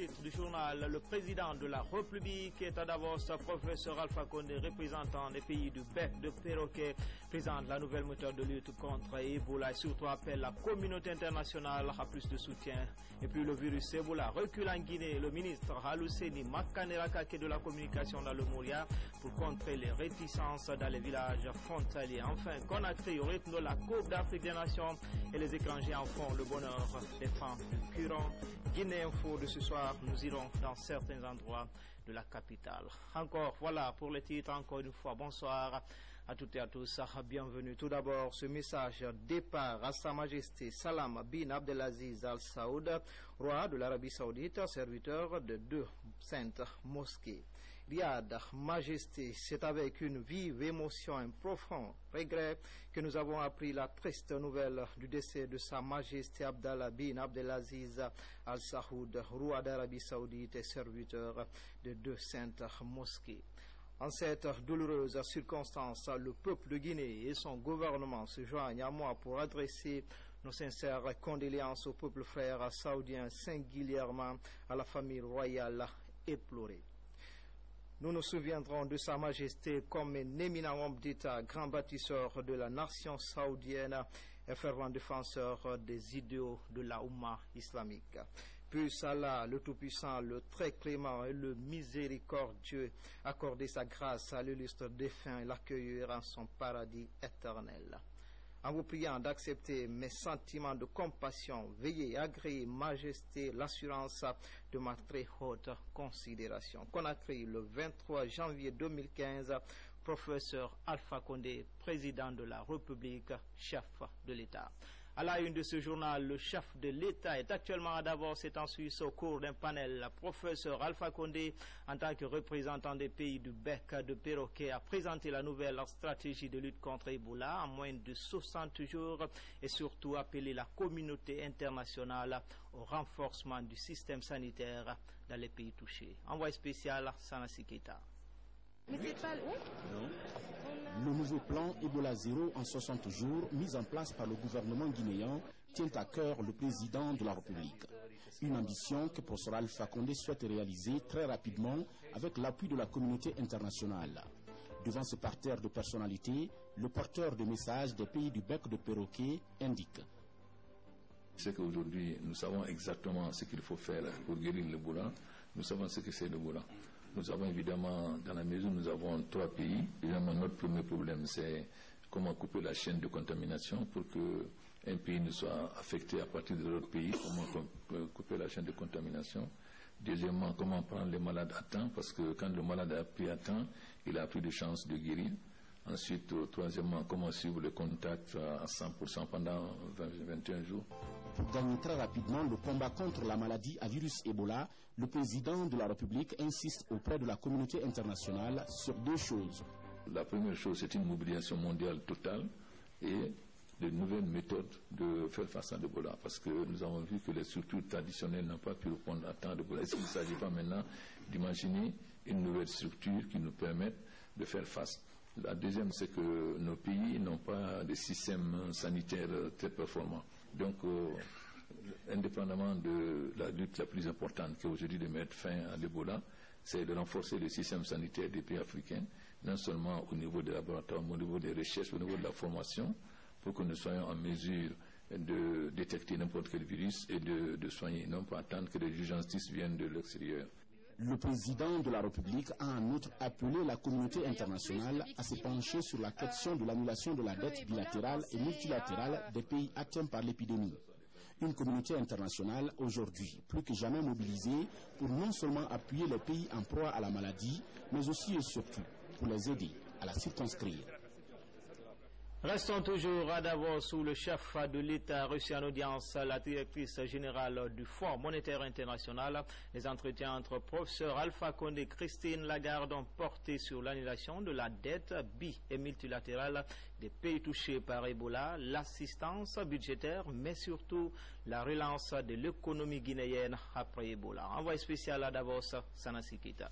Titre du journal, le président de la République est à Davos, professeur Alpha Condé, représentant des pays du bec de perroquet, présente la nouvelle méthode de lutte contre Ebola et surtout appelle la communauté internationale à plus de soutien. Et puis le virus Ebola recule en Guinée, le ministre Haluseni Makaneraka de la communication dans le Moria pour contrer les réticences dans les villages frontaliers. Enfin, Conakry au rythme de la Coupe d'Afrique des Nations et les étrangers en font le bonheur des fans du Curon. Guinée Info de ce soir, nous irons dans certains endroits de la capitale. Encore, voilà pour les titres, encore une fois, bonsoir à toutes et à tous, bienvenue. Tout d'abord, ce message départ à Sa Majesté Salam bin Abdelaziz Al Saoud, roi de l'Arabie Saoudite, serviteur de 2 saintes mosquées. Riyad, Majesté, c'est avec une vive émotion et un profond regret que nous avons appris la triste nouvelle du décès de Sa Majesté Abdallah bin Abdelaziz Al Saoud, roi d'Arabie Saoudite et serviteur de 2 saintes mosquées. En cette douloureuse circonstance, le peuple de Guinée et son gouvernement se joignent à moi pour adresser nos sincères condoléances au peuple frère saoudien, singulièrement à la famille royale éplorée. Nous nous souviendrons de Sa Majesté comme un éminent homme d'État, grand bâtisseur de la nation saoudienne et fervent défenseur des idéaux de la Oumma islamique. Puisse Allah, le Tout-Puissant, le très clément et le miséricordieux, accorder sa grâce à l'illustre défunt et l'accueillir en son paradis éternel. En vous priant d'accepter mes sentiments de compassion, veuillez agréer, Majesté, l'assurance de ma très haute considération. Conakry, le 23 janvier 2015, professeur Alpha Condé, président de la République, chef de l'État. À la une de ce journal, le chef de l'État est actuellement à Davos et en Suisse au cours d'un panel. Professeur Alpha Condé, en tant que représentant des pays du bec de perroquet, a présenté la nouvelle stratégie de lutte contre Ebola en moins de 60 jours et surtout appelé la communauté internationale au renforcement du système sanitaire dans les pays touchés. Envoyé spécial, Sanasi Keita. Mais c'est pas où? Non. Le nouveau plan Ebola 0 en 60 jours, mis en place par le gouvernement guinéen, tient à cœur le président de la République. Une ambition que professeur Alpha Condé souhaite réaliser très rapidement avec l'appui de la communauté internationale. Devant ce parterre de personnalités, le porteur de messages des pays du bec de perroquet indique: c'est qu'aujourd'hui, nous savons exactement ce qu'il faut faire pour guérir l'Ebola. Nous savons ce que c'est l'Ebola. Nous savons évidemment, dans la mesure où nous avons 3 pays, évidemment, notre premier problème, c'est comment couper la chaîne de contamination pour qu'un pays ne soit affecté à partir de l'autre pays, comment couper la chaîne de contamination. Deuxièmement, comment prendre les malades à temps, parce que quand le malade a pris à temps, il a plus de chances de guérir. Ensuite, troisièmement, comment suivre le contact à 100% pendant 21 jours. Pour gagner très rapidement le combat contre la maladie à virus Ebola, le président de la République insiste auprès de la communauté internationale sur 2 choses. La première chose, c'est une mobilisation mondiale totale et de nouvelles méthodes de faire face à l'Ebola, parce que nous avons vu que les structures traditionnelles n'ont pas pu répondre à temps d'Ebola. Est-ce qu'il ne s'agit pas maintenant d'imaginer une nouvelle structure qui nous permette de faire face? La deuxième, c'est que nos pays n'ont pas de système sanitaire très performant. Donc, indépendamment de la lutte la plus importante qui est aujourd'hui de mettre fin à l'Ebola, c'est de renforcer le système sanitaire des pays africains, non seulement au niveau des laboratoires, mais au niveau des recherches, au niveau de la formation, pour que nous soyons en mesure de détecter n'importe quel virus et de soigner, non pas attendre que les urgences viennent de l'extérieur. Le président de la République a en outre appelé la communauté internationale à se pencher sur la question de l'annulation de la dette bilatérale et multilatérale des pays atteints par l'épidémie. Une communauté internationale aujourd'hui plus que jamais mobilisée pour non seulement appuyer les pays en proie à la maladie, mais aussi et surtout pour les aider à la circonscrire. Restons toujours à Davos où le chef de l'État a reçu en audience la directrice générale du Fonds monétaire international. Les entretiens entre professeur Alpha Condé et Christine Lagarde ont porté sur l'annulation de la dette bi- et multilatérale des pays touchés par Ebola, l'assistance budgétaire, mais surtout la relance de l'économie guinéenne après Ebola. Envoyé spécial à Davos, Sanasi Keita.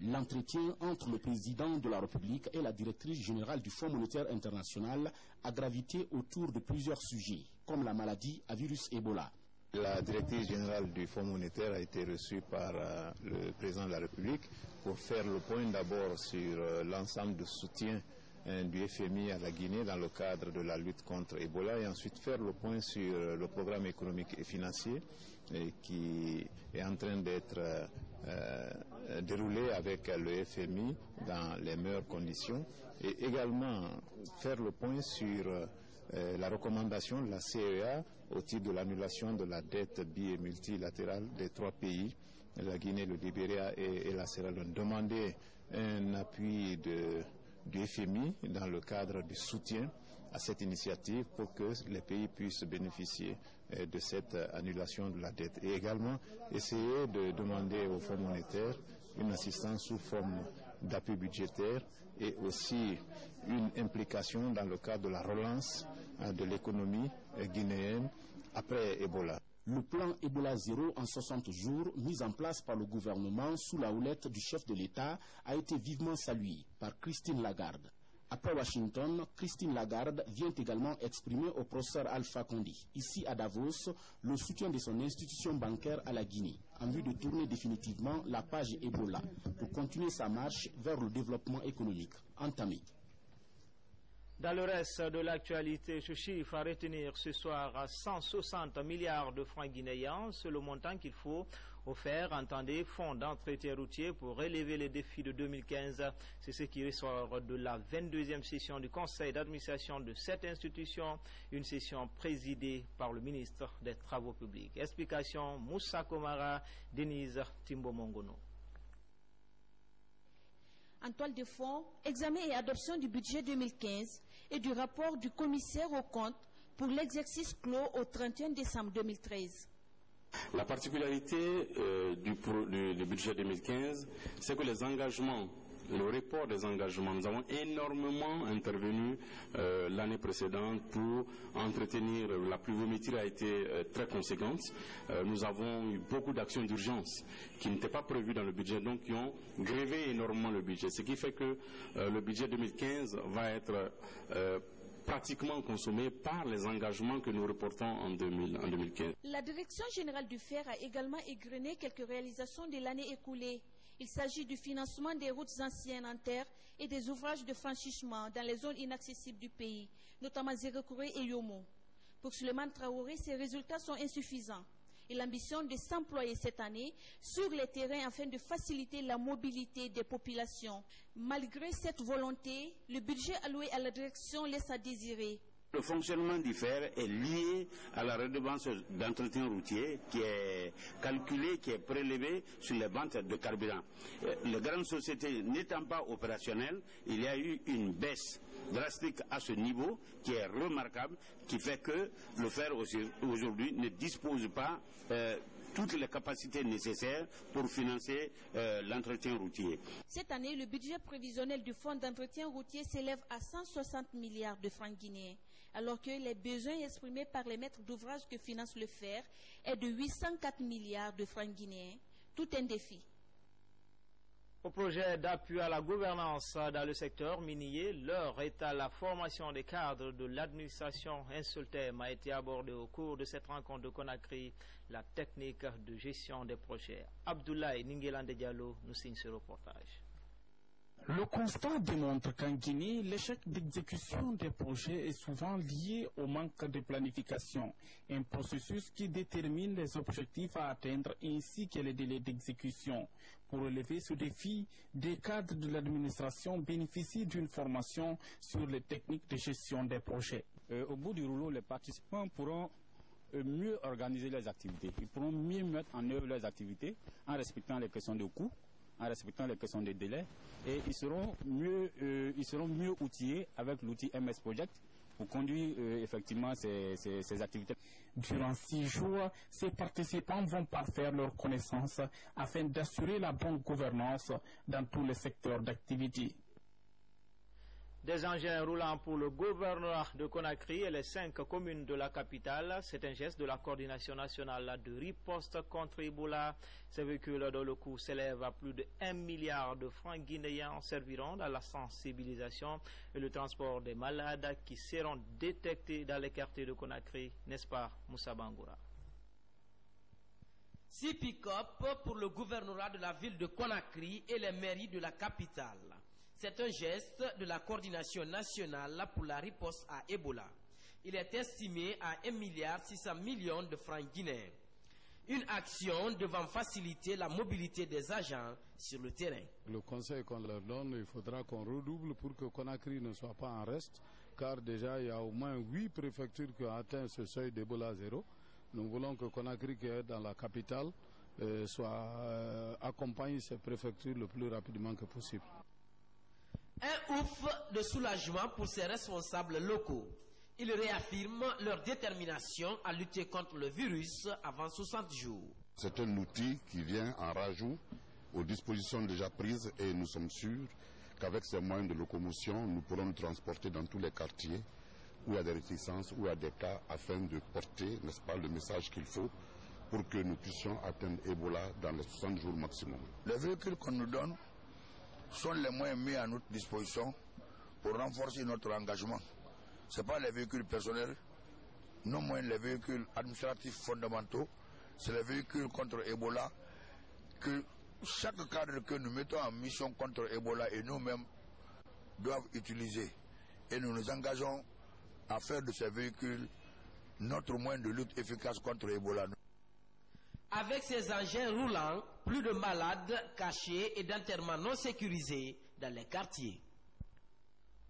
L'entretien entre le président de la République et la directrice générale du Fonds monétaire international a gravité autour de plusieurs sujets, comme la maladie à virus Ebola. La directrice générale du Fonds monétaire a été reçue par le président de la République pour faire le point d'abord sur l'ensemble de soutien du FMI à la Guinée dans le cadre de la lutte contre Ebola et ensuite faire le point sur le programme économique et financier qui est en train d'être déroulé avec le FMI dans les meilleures conditions et également faire le point sur la recommandation de la CEA au titre de l'annulation de la dette bi- et multilatérale des 3 pays, la Guinée, le Libéria et la Sierra Leone. Demander un appui du FMI dans le cadre du soutien à cette initiative pour que les pays puissent bénéficier de cette annulation de la dette. Et également essayer de demander au Fonds monétaire une assistance sous forme d'appui budgétaire et aussi une implication dans le cadre de la relance de l'économie guinéenne après Ebola. Le plan Ebola 0 en 60 jours, mis en place par le gouvernement sous la houlette du chef de l'État, a été vivement salué par Christine Lagarde. Après Washington, Christine Lagarde vient également exprimer au professeur Alpha Condé, ici à Davos, le soutien de son institution bancaire à la Guinée, en vue de tourner définitivement la page Ebola pour continuer sa marche vers le développement économique entamé. Dans le reste de l'actualité, ce chiffre à retenir ce soir à 160 milliards de francs guinéens, c'est le montant qu'il faut offert, entendez, fonds d'entretien routier pour relever les défis de 2015. C'est ce qui ressort de la 22e session du conseil d'administration de cette institution, une session présidée par le ministre des Travaux publics. Explication Moussa Komara, Denise Timbo-Mongono. En toile de fond, examen et adoption du budget 2015 et du rapport du commissaire aux comptes pour l'exercice clos au 31 décembre 2013. La particularité du budget 2015, c'est que les engagements, le report des engagements, nous avons énormément intervenu l'année précédente pour entretenir, la pluviométrie a été très conséquente. Nous avons eu beaucoup d'actions d'urgence qui n'étaient pas prévues dans le budget, donc qui ont grévé énormément le budget. Ce qui fait que le budget 2015 va être pratiquement consommé par les engagements que nous reportons en 2015. La Direction générale du fer a également égrené quelques réalisations de l'année écoulée. Il s'agit du financement des routes anciennes en terre et des ouvrages de franchissement dans les zones inaccessibles du pays, notamment Zérekouré et Yomo. Pour Suleiman Traoré, ces résultats sont insuffisants. Il ambitionne de s'employer cette année sur les terrains afin de faciliter la mobilité des populations. Malgré cette volonté, le budget alloué à la direction laisse à désirer. Le fonctionnement du fer est lié à la redevance d'entretien routier qui est calculée, qui est prélevée sur les ventes de carburant. Les grandes sociétés n'étant pas opérationnelles, il y a eu une baisse drastique à ce niveau qui est remarquable, qui fait que le fer aujourd'hui ne dispose pas toutes les capacités nécessaires pour financer l'entretien routier. Cette année, le budget prévisionnel du fonds d'entretien routier s'élève à 160 milliards de francs guinéens, alors que les besoins exprimés par les maîtres d'ouvrage que finance le fer est de 804 milliards de francs guinéens. Tout un défi. Au projet d'appui à la gouvernance dans le secteur minier, l'heure est à la formation des cadres de l'administration. Un seul thème a été abordé au cours de cette rencontre de Conakry, la technique de gestion des projets. Abdoulaye Ningelande Diallo nous signe ce reportage. Le constat démontre qu'en Guinée, l'échec d'exécution des projets est souvent lié au manque de planification, un processus qui détermine les objectifs à atteindre ainsi que les délais d'exécution. Pour relever ce défi, des cadres de l'administration bénéficient d'une formation sur les techniques de gestion des projets. Au bout du rouleau, les participants pourront mieux organiser leurs activités. Ils pourront mieux mettre en œuvre leurs activités en respectant les questions de coût, en respectant les questions de délai, et ils seront mieux outillés avec l'outil MS Project pour conduire effectivement ces activités. Durant 6 jours, ces participants vont parfaire leurs connaissances afin d'assurer la bonne gouvernance dans tous les secteurs d'activité. Des engins roulants pour le gouverneur de Conakry et les 5 communes de la capitale. C'est un geste de la coordination nationale de riposte contre Ebola. Ces véhicules dont le coût s'élève à plus de 1 milliard de francs guinéens serviront dans la sensibilisation et le transport des malades qui seront détectés dans les quartiers de Conakry. N'est-ce pas, Moussa Bangoura? 6 pick-up pour le gouvernorat de la ville de Conakry et les mairies de la capitale. C'est un geste de la coordination nationale pour la riposte à Ebola. Il est estimé à 1,6 milliard de francs guinéens. Une action devant faciliter la mobilité des agents sur le terrain. Le conseil qu'on leur donne, il faudra qu'on redouble pour que Conakry ne soit pas en reste, car déjà il y a au moins 8 préfectures qui ont atteint ce seuil d'Ebola 0. Nous voulons que Conakry, qui est dans la capitale, accompagne ces préfectures le plus rapidement que possible. Un ouf de soulagement pour ces responsables locaux. Ils réaffirment leur détermination à lutter contre le virus avant 60 jours. C'est un outil qui vient en rajout aux dispositions déjà prises et nous sommes sûrs qu'avec ces moyens de locomotion, nous pourrons nous transporter dans tous les quartiers où il y a des réticences, où il y a des cas, afin de porter, n'est-ce pas, le message qu'il faut pour que nous puissions atteindre Ebola dans les 60 jours maximum. Les véhicules qu'on nous donne sont les moyens mis à notre disposition pour renforcer notre engagement. Ce n'est pas les véhicules personnels, non moins les véhicules administratifs fondamentaux, c'est les véhicules contre Ebola que chaque cadre que nous mettons en mission contre Ebola et nous-mêmes doivent utiliser. Et nous nous engageons à faire de ces véhicules notre moyen de lutte efficace contre Ebola. Avec ces engins roulants, plus de malades cachés et d'enterrements non sécurisés dans les quartiers.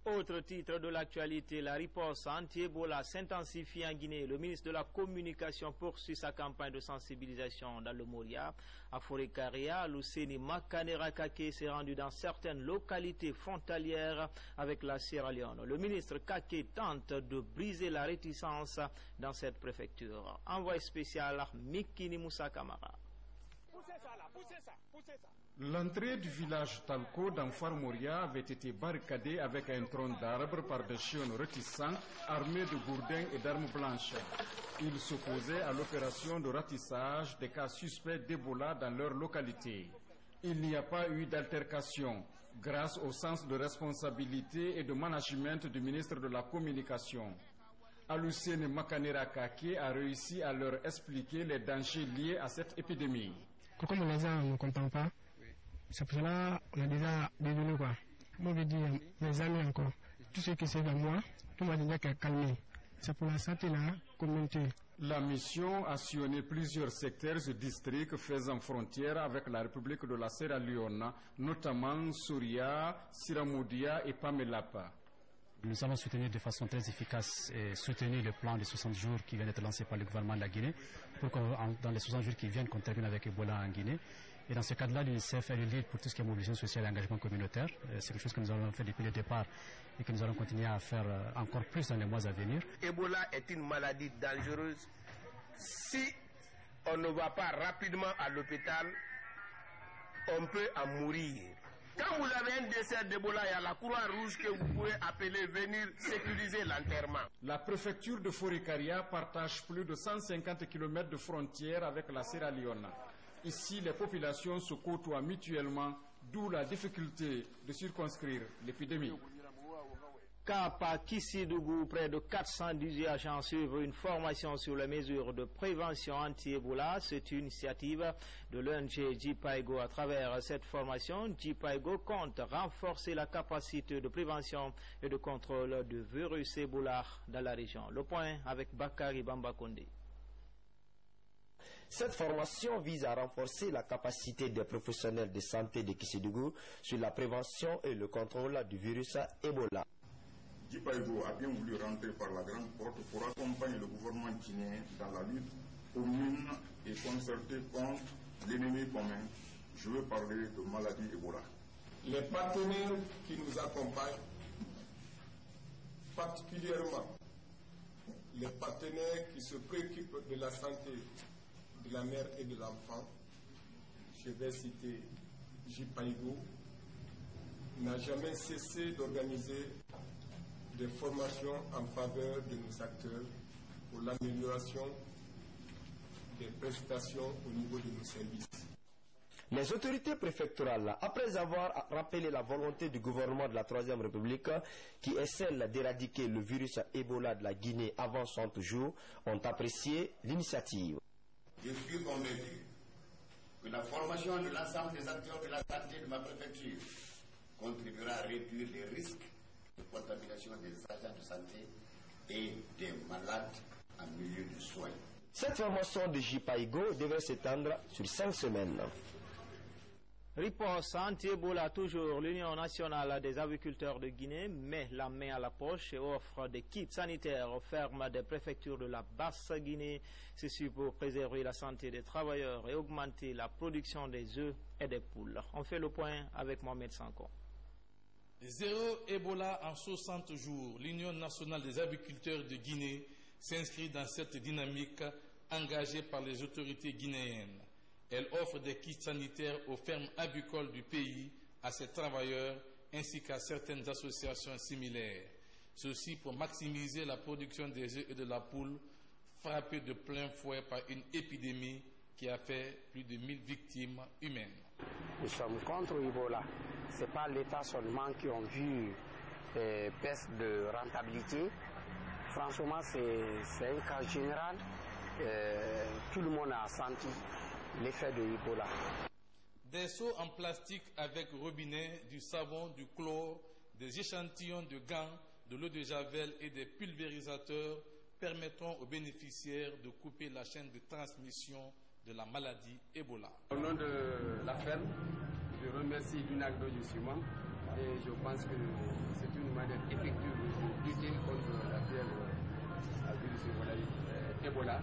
Autre titre de l'actualité, la riposte anti-Ebola s'intensifie en Guinée. Le ministre de la Communication poursuit sa campagne de sensibilisation dans le Moria. À Forêt-Caria, Luceni Makanera Kake s'est rendu dans certaines localités frontalières avec la Sierra Leone. Le ministre Kake tente de briser la réticence dans cette préfecture. Envoyé spécial Mikini Moussa Kamara. L'entrée du village Talco dans Farmoria avait été barricadée avec un tronc d'arbre par des chiens réticents armés de gourdins et d'armes blanches. Ils s'opposaient à l'opération de ratissage des cas suspects d'Ebola dans leur localité. Il n'y a pas eu d'altercation grâce au sens de responsabilité et de management du ministre de la Communication. Alusene Makanera Kake a réussi à leur expliquer les dangers liés à cette épidémie. Comme les gens ne comprennent pas, c'est pour cela qu'on a déjà dévenu quoi. Moi je dis mes amis encore, tout ce qui c'est dans moi, tout m'a déjà calmé. C'est pour la santé de la communauté. La mission a sillonné plusieurs secteurs et districts faisant frontière avec la République de la Sierra Leone, notamment Souria, Siramoudia et Pamelapa. Nous allons soutenir de façon très efficace et soutenir le plan de 60 jours qui vient d'être lancé par le gouvernement de la Guinée pour que dans les 60 jours qui viennent, qu'on termine avec Ebola en Guinée. Et dans ce cadre-là, l'UNICEF est le lead pour tout ce qui est mobilisation sociale et engagement communautaire. C'est quelque chose que nous avons fait depuis le départ et que nous allons continuer à faire encore plus dans les mois à venir. Ebola est une maladie dangereuse. Si on ne va pas rapidement à l'hôpital, on peut en mourir. Quand vous avez un décès d'Ebola, il y a la Croix-Rouge que vous pouvez appeler venir sécuriser l'enterrement. La préfecture de Forêt-Caria partage plus de 150 km de frontière avec la Sierra Leone. Ici, les populations se côtoient mutuellement, d'où la difficulté de circonscrire l'épidémie. Kapa Kissidougou, près de 418 agents suivent une formation sur les mesures de prévention anti-Ebola. C'est une initiative de l'ONG JPAIGO. À travers cette formation, JPAIGO compte renforcer la capacité de prévention et de contrôle du virus Ebola dans la région. Le point avec Bakari Bambakonde. Cette formation vise à renforcer la capacité des professionnels de santé de Kissidougou sur la prévention et le contrôle du virus Ebola. JPAIGO a bien voulu rentrer par la grande porte pour accompagner le gouvernement guinéen dans la lutte commune et concertée contre l'ennemi commun. Je veux parler de maladie Ebola. Les partenaires qui nous accompagnent, particulièrement les partenaires qui se préoccupent de la santé de la mère et de l'enfant, je vais citer JPAIGO, n'a jamais cessé d'organiser des formations en faveur de nos acteurs pour l'amélioration des prestations au niveau de nos services. Les autorités préfectorales, après avoir rappelé la volonté du gouvernement de la Troisième République, qui est celle d'éradiquer le virus Ebola de la Guinée avant 60 jours, ont apprécié l'initiative. Je suis convaincu que la formation de l'ensemble des acteurs de la santé de ma préfecture contribuera à réduire les risques de contamination des agents de santé et des malades en milieu de soins. Cette formation de JPAIGO devrait s'étendre sur 5 semaines. Riposte anti-Ebola, toujours. L'Union nationale des agriculteurs de Guinée met la main à la poche et offre des kits sanitaires aux fermes des préfectures de la Basse-Guinée. Ceci pour préserver la santé des travailleurs et augmenter la production des œufs et des poules. On fait le point avec Mohamed Sanko. Zéro Ebola en 60 jours. L'Union nationale des agriculteurs de Guinée s'inscrit dans cette dynamique engagée par les autorités guinéennes. Elle offre des kits sanitaires aux fermes avicoles du pays, à ses travailleurs, ainsi qu'à certaines associations similaires. Ceci pour maximiser la production des œufs et de la poule, frappée de plein fouet par une épidémie qui a fait plus de 1000 victimes humaines. Nous sommes contre Ebola. Ce n'est pas l'État seulement qui ont vu baisse de rentabilité. Franchement, c'est un cas général. Tout le monde a senti l'effet de Ebola. Des seaux en plastique avec robinet, du savon, du chlore, des échantillons de gants, de l'eau de javel et des pulvérisateurs permettront aux bénéficiaires de couper la chaîne de transmission de la maladie Ebola. Au nom de la ferme, je remercie l'UNAGDO du Ciment et je pense que c'est une manière effective de lutter contre la fièvre à virus Ebola.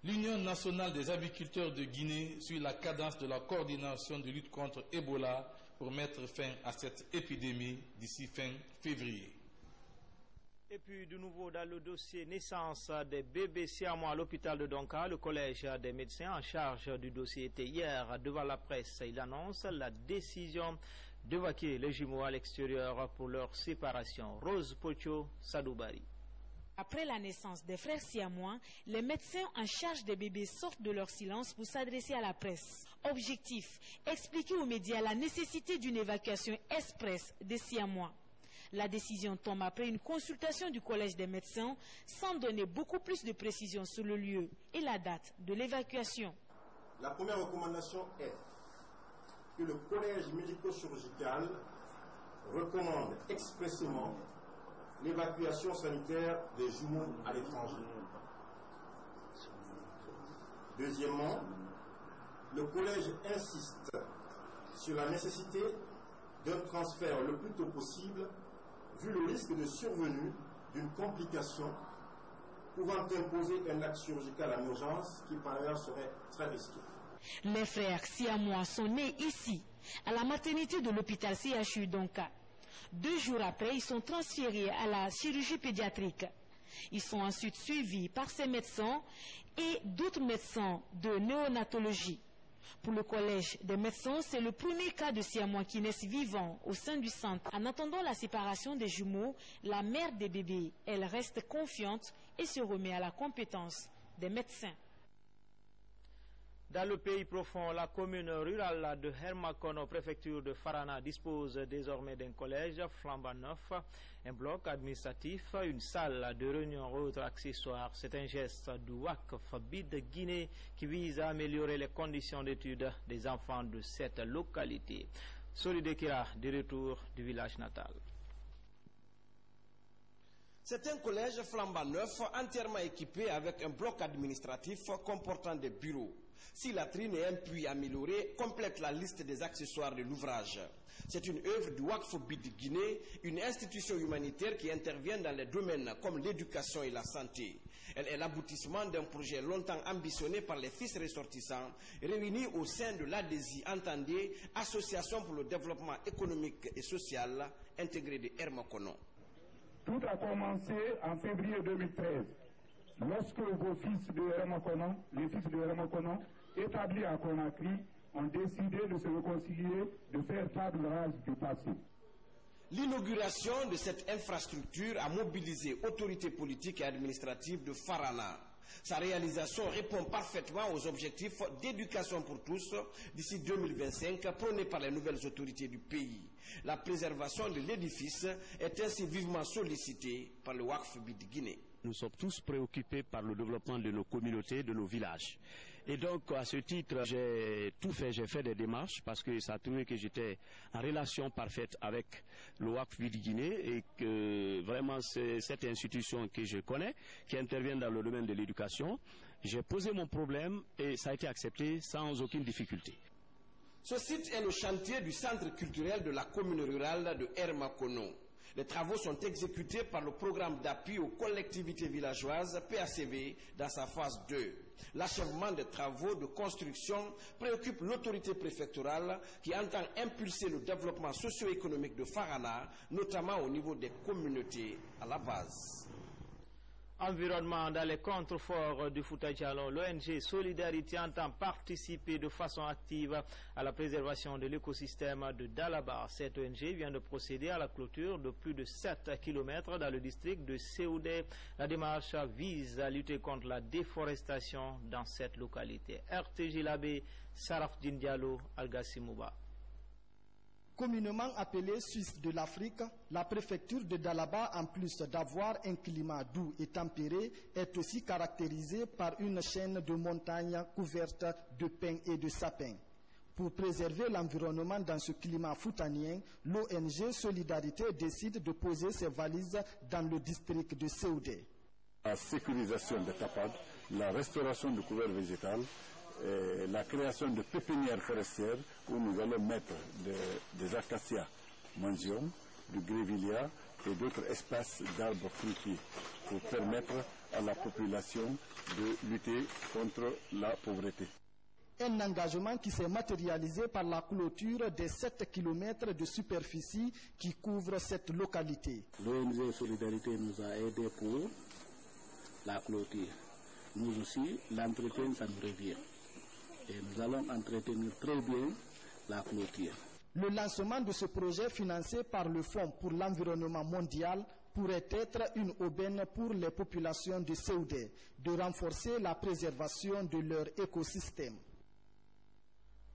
L'Union nationale des agriculteurs de Guinée suit la cadence de la coordination de lutte contre Ebola pour mettre fin à cette épidémie d'ici fin février. Et puis, de nouveau, dans le dossier naissance des bébés siamois à l'hôpital de Donka, le collège des médecins en charge du dossier était hier devant la presse. Il annonce la décision d'évacuer les jumeaux à l'extérieur pour leur séparation. Rose Pocho, Sadoubari. Après la naissance des frères siamois, les médecins en charge des bébés sortent de leur silence pour s'adresser à la presse. Objectif, expliquer aux médias la nécessité d'une évacuation express des siamois. La décision tombe après une consultation du collège des médecins sans donner beaucoup plus de précisions sur le lieu et la date de l'évacuation. La première recommandation est que le collège médico-chirurgical recommande expressément l'évacuation sanitaire des jumeaux à l'étranger. Deuxièmement, le collège insiste sur la nécessité d'un transfert le plus tôt possible vu le risque de survenue d'une complication pouvant imposer un acte chirurgical en urgence qui par ailleurs serait très risqué. Les frères siamois sont nés ici, à la maternité de l'hôpital CHU Donka. 2 jours après, ils sont transférés à la chirurgie pédiatrique. Ils sont ensuite suivis par ces médecins et d'autres médecins de néonatologie. Pour le collège des médecins, c'est le premier cas de siamois qui naissent vivants au sein du centre. En attendant la séparation des jumeaux, la mère des bébés, elle reste confiante et se remet à la compétence des médecins. Dans le pays profond, la commune rurale de Hermakono, préfecture de Farana, dispose désormais d'un collège flambant neuf, un bloc administratif, une salle de réunion et autres accessoires. C'est un geste du WACF BID Guinée qui vise à améliorer les conditions d'études des enfants de cette localité. Solide Kira, du retour du village natal. C'est un collège flambant neuf, entièrement équipé avec un bloc administratif comportant des bureaux. Si la trine et un puits amélioré complètent la liste des accessoires de l'ouvrage. C'est une œuvre du WACF BID Guinée, une institution humanitaire qui intervient dans les domaines comme l'éducation et la santé. Elle est l'aboutissement d'un projet longtemps ambitionné par les fils ressortissants, réunis au sein de l'ADESI, entendez, Association pour le développement économique et social, intégrée de Hermakono. Tout a commencé en février 2013, lorsque vos fils de Hermakono, les fils de Hermakono, établis à Conakry, ont décidé de se réconcilier, de faire table rase du passé. L'inauguration de cette infrastructure a mobilisé autorités politiques et administratives de Farana. Sa réalisation répond parfaitement aux objectifs d'éducation pour tous d'ici 2025 prônés par les nouvelles autorités du pays. La préservation de l'édifice est ainsi vivement sollicitée par le WACF BID Guinée. Nous sommes tous préoccupés par le développement de nos communautés, de nos villages. Et donc, à ce titre, j'ai tout fait, j'ai fait des démarches parce que ça a trouvé que j'étais en relation parfaite avec le WACF du Guinée et que vraiment c'est cette institution que je connais, qui intervient dans le domaine de l'éducation. J'ai posé mon problème et ça a été accepté sans aucune difficulté. Ce site est le chantier du centre culturel de la commune rurale de Hermakono. Les travaux sont exécutés par le programme d'appui aux collectivités villageoises PACV dans sa phase 2. L'achèvement des travaux de construction préoccupe l'autorité préfectorale qui entend impulser le développement socio-économique de Farana, notamment au niveau des communautés à la base. Environnement dans les contreforts du Fouta Djallon, l'ONG Solidarité entend participer de façon active à la préservation de l'écosystème de Dalaba. Cette ONG vient de procéder à la clôture de plus de 7 km dans le district de Séoudé. La démarche vise à lutter contre la déforestation dans cette localité. RTG Labé, Sarafdine Diallo, Algassimouba. Communément appelée Suisse de l'Afrique, la préfecture de Dalaba, en plus d'avoir un climat doux et tempéré, est aussi caractérisée par une chaîne de montagnes couvertes de pins et de sapins. Pour préserver l'environnement dans ce climat foutanien, l'ONG Solidarité décide de poser ses valises dans le district de Séoudé. La sécurisation des tapades, la restauration du couvert végétal, la création de pépinières forestières où nous allons mettre des acacias monzium, du grevillea et d'autres espèces d'arbres fruitiers pour permettre à la population de lutter contre la pauvreté. Un engagement qui s'est matérialisé par la clôture des 7 km de superficie qui couvrent cette localité. L'ONG Solidarité nous a aidés pour la clôture. Nous aussi, l'entretien, ça nous revient. Et nous allons entretenir très bien la clôture. Le lancement de ce projet financé par le Fonds pour l'environnement mondial pourrait être une aubaine pour les populations de Séoudé, de renforcer la préservation de leur écosystème.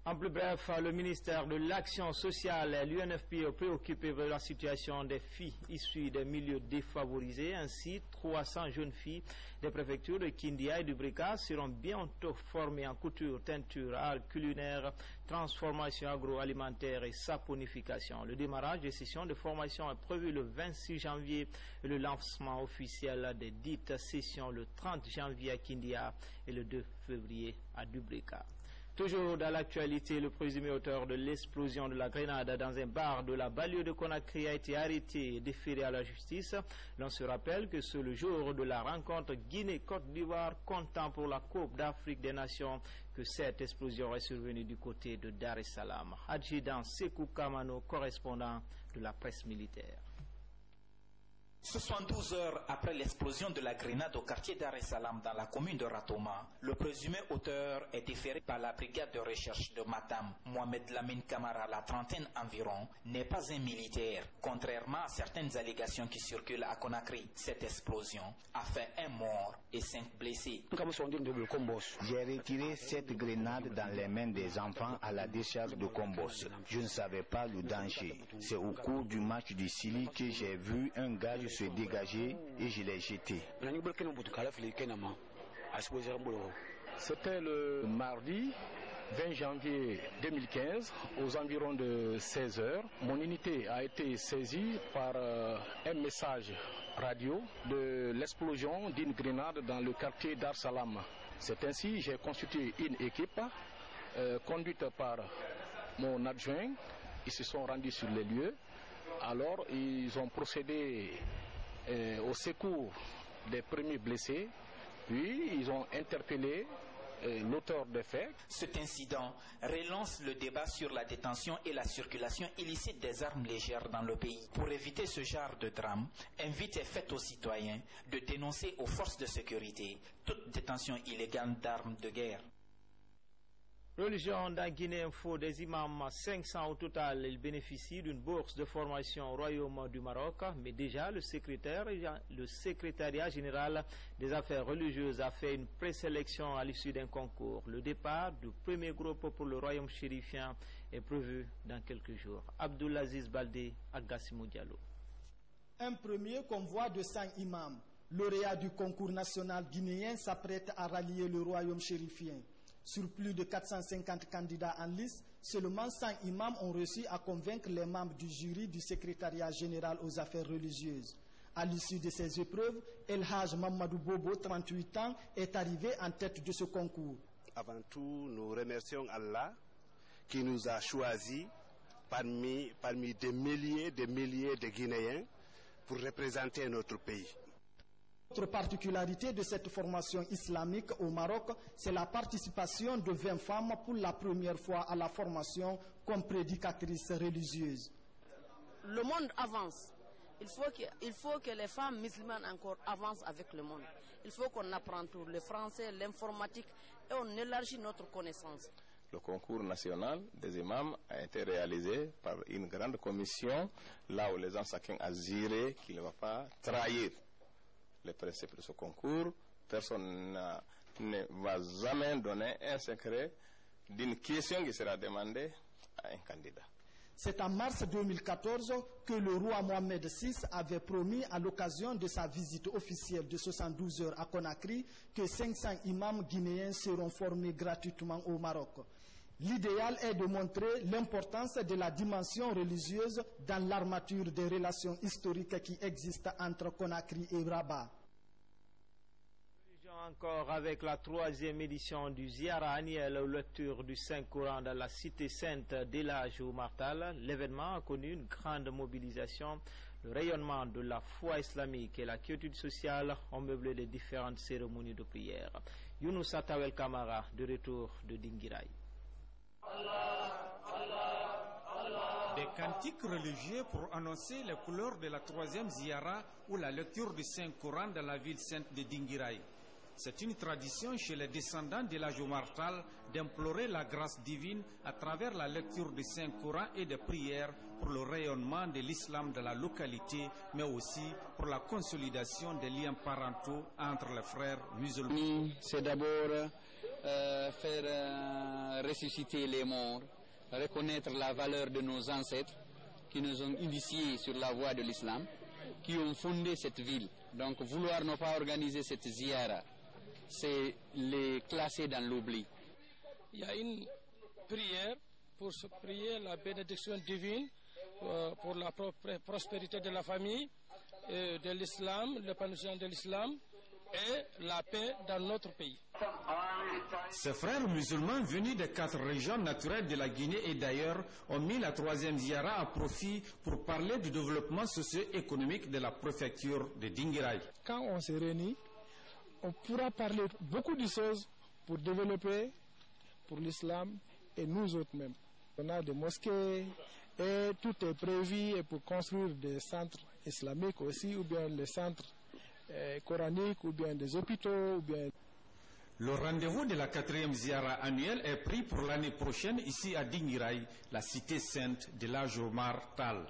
En plus bref, le ministère de l'Action sociale et l'UNFPA préoccupé de la situation des filles issues des milieux défavorisés. Ainsi, 300 jeunes filles des préfectures de Kindia et du Brika seront bientôt formées en couture, teinture, art culinaire, transformation agroalimentaire et saponification. Le démarrage des sessions de formation est prévu le 26 janvier et le lancement officiel des dites sessions le 30 janvier à Kindia et le 2 février à Dubrika. Toujours dans l'actualité, le présumé auteur de l'explosion de la grenade dans un bar de la banlieue de Conakry a été arrêté et déféré à la justice. L'on se rappelle que c'est le jour de la rencontre Guinée-Côte d'Ivoire comptant pour la Coupe d'Afrique des Nations que cette explosion est survenue du côté de Dar es Salaam. Adjudant Sekou Kamano, correspondant de la presse militaire. 72 heures après l'explosion de la grenade au quartier Dar es Salaam dans la commune de Ratoma, le présumé auteur est déféré par la brigade de recherche de Matam. Mohamed Lamine Kamara, la trentaine environ, n'est pas un militaire. Contrairement à certaines allégations qui circulent à Conakry, cette explosion a fait un mort et 5 blessés. J'ai retiré cette grenade dans les mains des enfants à la décharge de Combos. Je ne savais pas le danger. C'est au cours du match du Sili que j'ai vu un gage se dégager et je l'ai jeté. C'était le mardi 20 janvier 2015 aux environs de 16 heures. Mon unité a été saisie par un message radio de l'explosion d'une grenade dans le quartier Dar es Salaam. C'est ainsi que j'ai constitué une équipe conduite par mon adjoint. Ils se sont rendus sur les lieux. Alors, ils ont procédé au secours des premiers blessés, puis ils ont interpellé l'auteur des faits. Cet incident relance le débat sur la détention et la circulation illicite des armes légères dans le pays. Pour éviter ce genre de drame, invite est faite aux citoyens de dénoncer aux forces de sécurité toute détention illégale d'armes de guerre. Religion dans Guinée Info, des imams 500 au total. Ils bénéficient d'une bourse de formation au Royaume du Maroc, mais déjà le secrétariat général des affaires religieuses a fait une présélection à l'issue d'un concours. Le départ du premier groupe pour le Royaume chérifien est prévu dans quelques jours. Abdoulaziz Baldé, Agassimou Diallo. Un premier convoi de 100 imams, lauréats du concours national guinéen, s'apprête à rallier le Royaume chérifien. Sur plus de 450 candidats en liste, seulement 100 imams ont réussi à convaincre les membres du jury du secrétariat général aux affaires religieuses. À l'issue de ces épreuves, El Haj Mamadou Bobo, 38 ans, est arrivé en tête de ce concours. Avant tout, nous remercions Allah qui nous a choisis parmi des milliers de Guinéens pour représenter notre pays. Autre particularité de cette formation islamique au Maroc, c'est la participation de 20 femmes pour la première fois à la formation comme prédicatrices religieuses. Le monde avance. Il faut que les femmes musulmanes encore avancent avec le monde. Il faut qu'on apprenne tout, le français, l'informatique, et on élargit notre connaissance. Le concours national des imams a été réalisé par une grande commission, là où les gens chacun a juré qu'il ne va pas trahir les principes de ce concours. Personne ne va jamais donner un secret d'une question qui sera demandée à un candidat. C'est en mars 2014 que le roi Mohamed VI avait promis à l'occasion de sa visite officielle de 72 heures à Conakry que 500 imams guinéens seront formés gratuitement au Maroc. L'idéal est de montrer l'importance de la dimension religieuse dans l'armature des relations historiques qui existent entre Conakry et Rabat. Encore avec la 3e édition du Ziara annuel aux lectures du Saint-Coran dans la cité sainte d'El Hadj Oumar Tall, l'événement a connu une grande mobilisation. Le rayonnement de la foi islamique et la quiétude sociale ont meublé les différentes cérémonies de prière. Younousa Tawel Kamara, de retour de Dinguiraye. Des cantiques religieux pour annoncer les couleurs de la 3e Ziara ou la lecture du Saint-Coran dans la ville sainte de Dinguiraye. C'est une tradition chez les descendants de la Oumar Tall d'implorer la grâce divine à travers la lecture du Saint-Coran et des prières pour le rayonnement de l'islam de la localité, mais aussi pour la consolidation des liens parentaux entre les frères musulmans. C'est d'abord faire ressusciter les morts, reconnaître la valeur de nos ancêtres qui nous ont initiés sur la voie de l'islam, qui ont fondé cette ville. Donc vouloir ne pas organiser cette ziara, c'est les classer dans l'oubli. Il y a une prière pour se prier la bénédiction divine pour la prospérité de la famille, de l'islam, l'épanouissement de l'islam et la paix dans notre pays. Ces frères musulmans venus des 4 régions naturelles de la Guinée et d'ailleurs ont mis la 3e Ziara à profit pour parler du développement socio-économique de la préfecture de Dinguiraye. Quand on se réunit, on pourra parler beaucoup de choses pour développer pour l'islam et nous autres mêmes. On a des mosquées et tout est prévu pour construire des centres islamiques aussi, ou bien les centres coraniques, ou bien des hôpitaux, ou bien... Le rendez-vous de la 4e Ziara annuelle est pris pour l'année prochaine ici à Dinguiraye, la cité sainte de l'El Hadj Oumar Tall.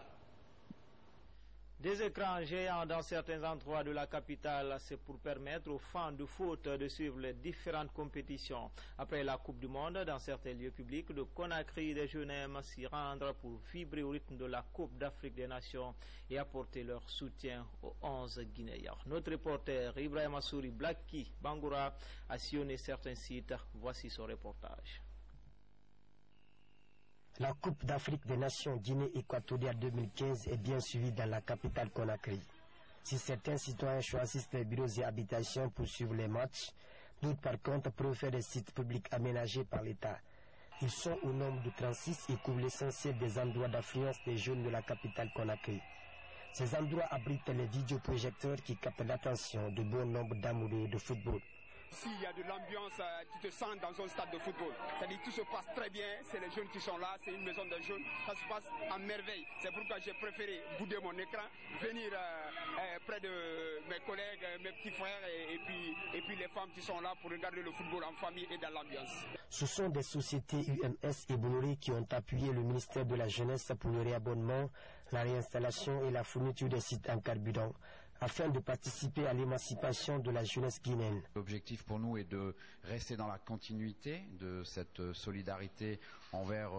Des écrans géants dans certains endroits de la capitale, c'est pour permettre aux fans de foot de suivre les différentes compétitions. Après la Coupe du Monde, dans certains lieux publics de Conakry, les jeunes aiment s'y rendre pour vibrer au rythme de la Coupe d'Afrique des Nations et apporter leur soutien aux 11 Guinéens. Notre reporter Ibrahim Assouri Blacki Bangoura a sillonné certains sites. Voici son reportage. La Coupe d'Afrique des Nations Guinée équatoriale 2015 est bien suivie dans la capitale Conakry. Si certains citoyens choisissent les bureaux et habitations pour suivre les matchs, d'autres par contre préfèrent les sites publics aménagés par l'État. Ils sont au nombre de 36 et couvrent l'essentiel des endroits d'affluence des jeunes de la capitale Conakry. Ces endroits abritent les vidéoprojecteurs qui captent l'attention de bon nombre d'amoureux de football. S'il y a de l'ambiance, tu te sens dans un stade de football. C'est-à-dire que tout se passe très bien, c'est les jeunes qui sont là, c'est une maison de jeunes, ça se passe à merveille. C'est pourquoi j'ai préféré bouder mon écran, venir près de mes collègues, mes petits frères et puis les femmes qui sont là pour regarder le football en famille et dans l'ambiance. Ce sont des sociétés UMS et Bolloré qui ont appuyé le ministère de la Jeunesse pour le réabonnement, la réinstallation et la fourniture des sites en carburant. afin de participer à l'émancipation de la jeunesse guinéenne. L'objectif pour nous est de rester dans la continuité de cette solidarité envers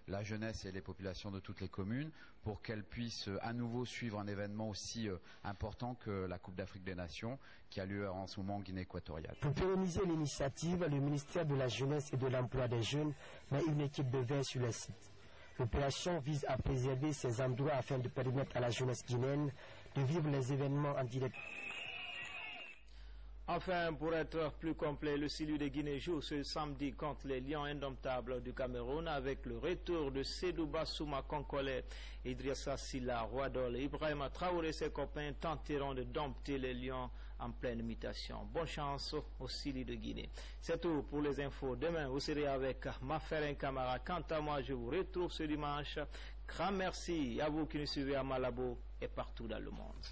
la jeunesse et les populations de toutes les communes pour qu'elles puissent à nouveau suivre un événement aussi important que la Coupe d'Afrique des Nations qui a lieu en ce moment en Guinée équatoriale. Pour pérenniser l'initiative, le ministère de la Jeunesse et de l'Emploi des Jeunes met une équipe de veille sur le site. L'opération vise à préserver ces endroits afin de permettre à la jeunesse guinéenne de vivre les événements en direct. Enfin, pour être plus complet, le Silu de Guinée joue ce samedi contre les Lions indomptables du Cameroun avec le retour de Sédou Bassouma Konkole, Idrissa Silla, Wadol et Ibrahima Traoré et ses copains tenteront de dompter les Lions en pleine mutation. Bonne chance au Silu de Guinée. C'est tout pour les infos. Demain, vous serez avec Maferin Camara. Quant à moi, je vous retrouve ce dimanche. Grand merci à vous qui nous suivez à Malabo et partout dans le monde.